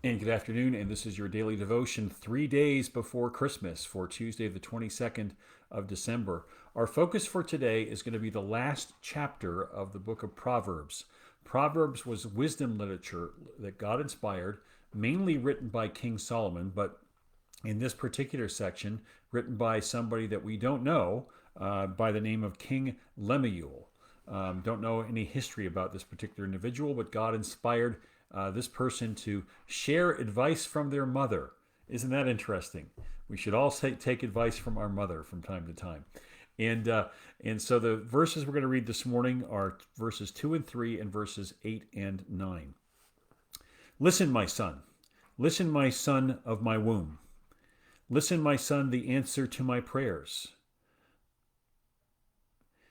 And good afternoon, and this is your daily devotion 3 days before Christmas for Tuesday, the 22nd of December. Our focus for today is going to be the last chapter of the book of Proverbs. Proverbs was wisdom literature that God inspired, mainly written by King Solomon, but in this particular section, written by somebody that we don't know by the name of King Lemuel. Don't know any history about this particular individual, but God inspired this person to share advice from their mother. Isn't that interesting? We should all take advice from our mother from time to time. And, uh, and so the verses we're going to read this morning are verses 2 and 3 and verses 8 and 9. Listen, my son. Listen, my son of my womb. Listen, my son, the answer to my prayers.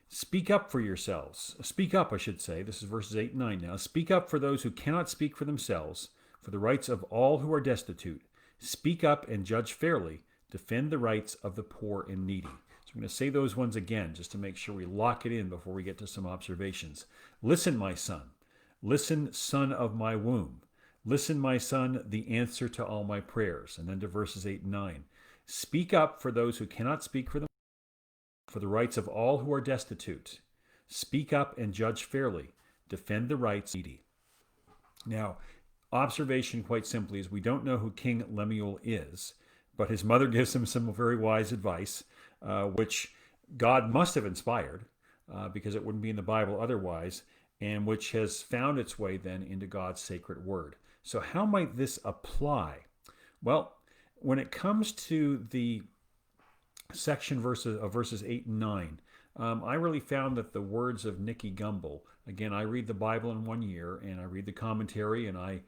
Speak up for yourselves. Speak up, I should say. This is verses 8 and 9 now. Speak up for those who cannot speak for themselves, for the rights of all who are destitute. Speak up and judge fairly. Defend the rights of the poor and needy. So I'm going to say those ones again just to make sure we lock it in before we get to some observations. Listen, my son. Listen, son of my womb. Listen, my son, the answer to all my prayers. And then to verses 8 and 9. Speak up for those who cannot speak for themselves, for the rights of all who are destitute. Speak up and judge fairly. Defend the rights of the needy. Now, observation quite simply is we don't know who King Lemuel is, but his mother gives him some very wise advice, which God must have inspired, because it wouldn't be in the Bible otherwise, and which has found its way then into God's sacred word. So, how might this apply? Well, when it comes to the section verses 8 and 9, I really found that the words of Nicky Gumbel, again, I read the Bible in 1 year, and I read the commentary, and I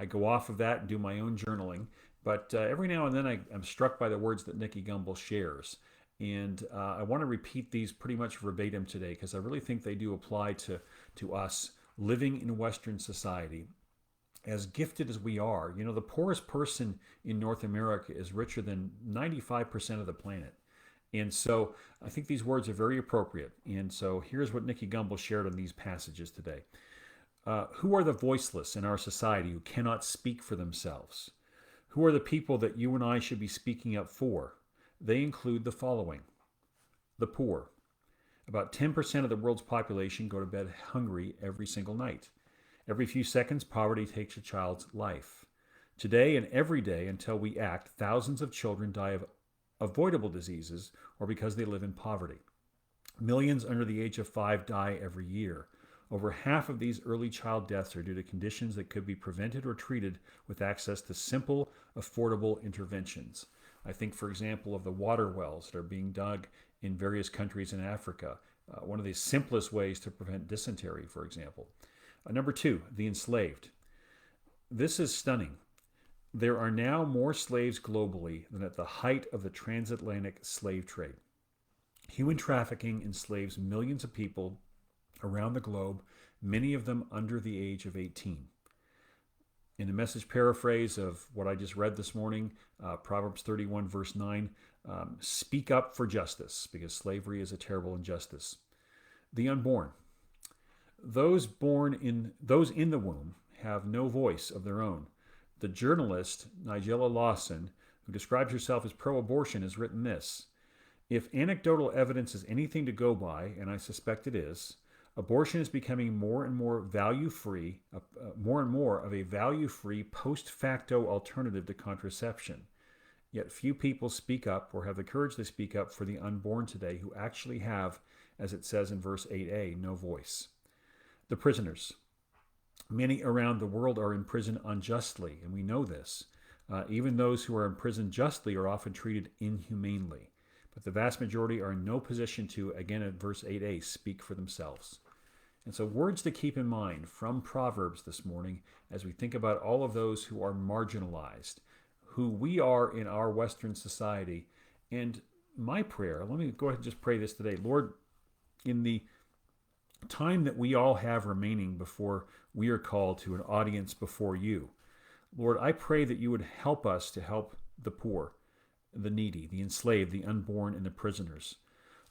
go off of that and do my own journaling. But every now and then I'm struck by the words that Nicky Gumbel shares. And I want to repeat these pretty much verbatim today because I really think they do apply to us living in Western society. As gifted as we are, the poorest person in North America is richer than 95% of the planet. And so I think these words are very appropriate. And so here's what Nicky Gumbel shared on these passages today. Who are the voiceless in our society who cannot speak for themselves? Who are the people that you and I should be speaking up for? They include the following: the poor. About 10% of the world's population go to bed hungry every single night. Every few seconds, poverty takes a child's life. Today and every day until we act, thousands of children die of avoidable diseases or because they live in poverty. Millions under the age of 5 die every year. Over half of these early child deaths are due to conditions that could be prevented or treated with access to simple, affordable interventions. I think, for example, of the water wells that are being dug in various countries in Africa. One of the simplest ways to prevent dysentery, for example. Number 2, the enslaved. This is stunning. There are now more slaves globally than at the height of the transatlantic slave trade. Human trafficking enslaves millions of people around the globe, many of them under the age of 18. In a message paraphrase of what I just read this morning, Proverbs 31, verse 9, speak up for justice, because slavery is a terrible injustice. The unborn. Those in the womb have no voice of their own. The journalist Nigella Lawson, who describes herself as pro-abortion, has written this: if anecdotal evidence is anything to go by, and I suspect it is, abortion is becoming more and more value-free, more and more of a value-free post-facto alternative to contraception. Yet few people speak up or have the courage to speak up for the unborn today who actually have, as it says in verse 8a, no voice. The prisoners. Many around the world are in prison unjustly, and we know this. Even those who are in prison justly are often treated inhumanely. But the vast majority are in no position to, again at verse 8a, speak for themselves. And so words to keep in mind from Proverbs this morning as we think about all of those who are marginalized, who we are in our Western society. And my prayer, let me go ahead and just pray this today. Lord, in the time that we all have remaining before we are called to an audience before you, Lord, I pray that you would help us to help the poor, the needy, the enslaved, the unborn, and the prisoners.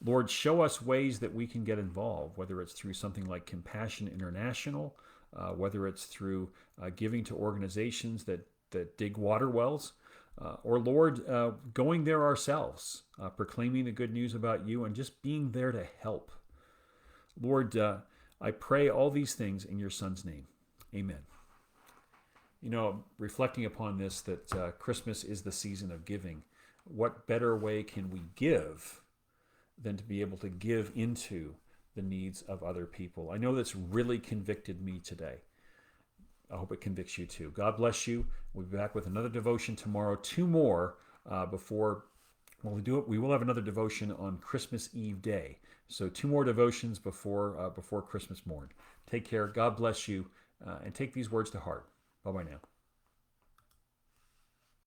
Lord, show us ways that we can get involved, whether it's through something like Compassion International, whether it's through giving to organizations that dig water wells, or Lord, going there ourselves, proclaiming the good news about you and just being there to help. Lord, I pray all these things in your Son's name. Amen. You know, reflecting upon this, that Christmas is the season of giving. What better way can we give than to be able to give into the needs of other people? I know that's really convicted me today. I hope it convicts you too. God bless you. We'll be back with another devotion tomorrow. Two more before we do it. We will have another devotion on Christmas Eve day. So two more devotions before Christmas morn. Take care. God bless you, and take these words to heart. Bye-bye now.